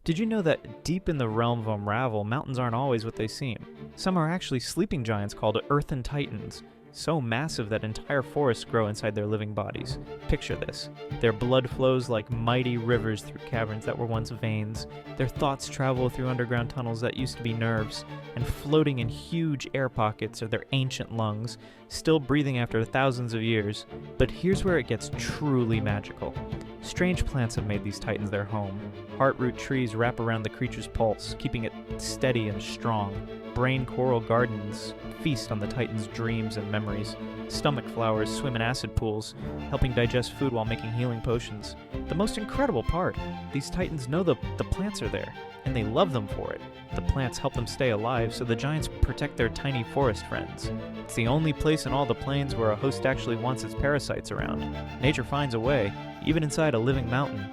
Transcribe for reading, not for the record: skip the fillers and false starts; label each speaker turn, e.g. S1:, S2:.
S1: Did you know that deep in the realm of Unravel, mountains aren't always what they seem? Some are actually sleeping giants called earthen titans, so massive that entire forests grow inside their living bodies. Picture this. Their blood flows like mighty rivers through caverns that were once veins. Their thoughts travel through underground tunnels that used to be nerves, and floating in huge air pockets are their ancient lungs, still breathing after thousands of years. But here's where it gets truly magical. Strange plants have made these titans their home. Heartroot trees wrap around the creature's pulse, keeping it steady and strong. Brain coral gardens feast on the titan's dreams and memories. Stomach flowers swim in acid pools, helping digest food while making healing potions. The most incredible part, these titans know the plants are there, and they love them for it. The plants help them stay alive, so the giants protect their tiny forest friends. It's the only place in all the plains where a host actually wants its parasites around. Nature finds a way, even inside a living mountain.